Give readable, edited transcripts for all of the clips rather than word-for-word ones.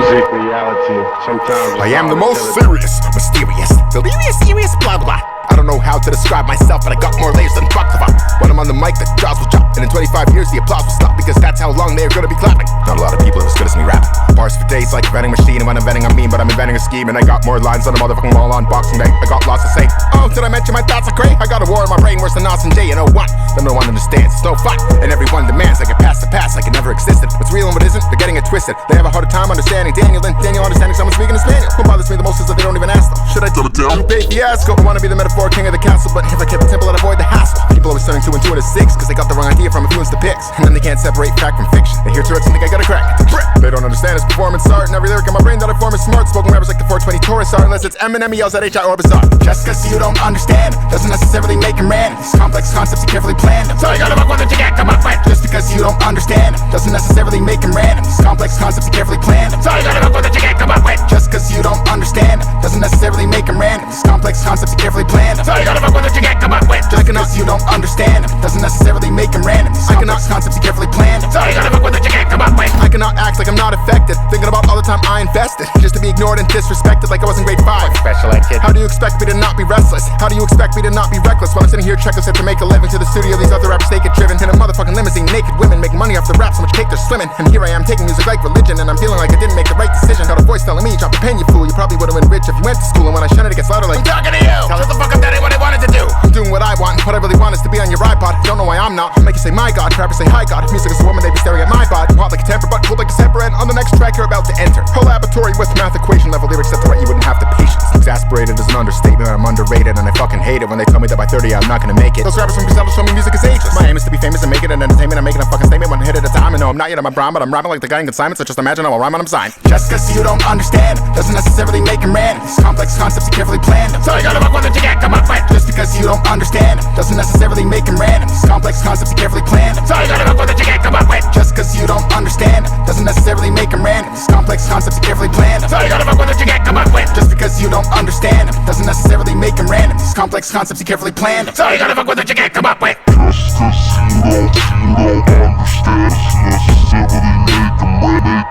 music, reality. Sometimes I am the most serious, mysterious, delirious, serious, blah blah. I don't know how to describe myself, but I got more layers than baklava. When I'm on the mic, the jaws will drop, and in 25 years the applause will stop, because that's how long they're gonna be clapping. Not a lot of people are as good as me rapping. Bars for days like a vending machine, and when I'm vending I mean, but I'm inventing a scheme, and I got more lines on a motherfucking wall on Boxing Day. I got lots to say. Oh, did I mention my thoughts are great? I got a war in my brain worse than Nas and Jay, and oh what? Then no one understands, it's no fun, and everyone demands I get past the past like it never existed. What's real and what isn't, they're getting it twisted. They have a harder time understanding Daniel than Daniel understanding someone speaking in Spanish. What bothers me the most is that they don't even ask them. Should I tell it down? You big fiasco. I wanna be the metaphor king of the castle, but if I kept it simple, I'd avoid the hassle. People always turning 2 and 2 into 6, cause they got the wrong idea from influence to picks. And then they can't separate fact from fiction. They hear Tourette's and think I got a crack. It's a brick. They don't understand it's performance art, and every lyric in my brain that I form is smart. Spoken rappers like the 420 Taurus are, unless it's Eminem, he yells at H.I. or Bizarre. Just cause you don't understand doesn't necessarily make him random. These complex concepts, you carefully planned them. So you gotta fuck with what you can't come up with. Just because you don't understand doesn't necessarily make him random. These complex concepts, you carefully planned them. So you gotta fuck with what you can't come up with. Just cause you don't understand doesn't necessarily make him random. These complex concepts, you carefully planned them. So you gotta fuck with what you can't come up with. Just because you don't understand doesn't necessarily make him random. These complex concepts, you carefully planned them. So you gotta fuck with what you can't come up with. I cannot act like I'm not affected, thinking about all the time I invested just to be ignored and disrespected like I was in grade 5. special ed kid. How do you expect me to not be restless? How do you expect me to not be reckless while I'm sitting here checklist to make a living? To the studio, these other rappers they get driven in a motherfucking limousine, naked women making money off the rap, so much cake they're slimming. And here I am taking music like religion, and I'm feeling like I didn't make the right decision. Got a voice telling me, drop a pen you fool, you probably would've been rich if you went to school. And when I shut it, it gets louder like I'm talking to you. Tell the fuck up that ain't what I wanted to do. I'm doing what I want, what I really want is to be on your iPod. Don't know why I'm not, make you say my god, rappers say hi god. Music is a woman, they be staring at my bod. I'm hot like a temper, but cool like a zebra. And on the next track you're about to enter, collaboratory with math equation level lyrics set to write, you wouldn't have the patience. Exasperated is an understatement, I'm underrated, and I fucking hate it when they tell me that by 30 I'm not gonna make it. Those rappers from Brazil show me music is ageless. My aim is to be famous and make it an entertainment. I'm making a fucking statement, one hit at a time. And no, I'm not yet on my prime, but I'm rapping like the guy in consignment, so just imagine how I'll rhyme when I'm signed. Just cause you don't understand doesn't necessarily make him random. These complex concepts, you carefully planned them. So you gotta fuck with what you can't come up with. Just because you don't understand doesn't necessarily make him random. These complex concepts, you carefully planned them. So you gotta fuck with what you can't come up with. Just cause you don't understand doesn't necessarily make him random. These complex concepts, you carefully planned them. So you gotta fuck with what you can't come up with. Just because you don't understand doesn't necessarily make him random. These complex concepts, you carefully planned them. So you gotta fuck with what you can't come up with. Just cause you don't understand doesn't necessarily make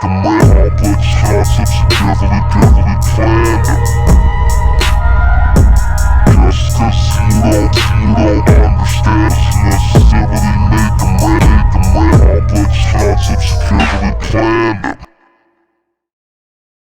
them random. Complex concepts, you carefully planned them.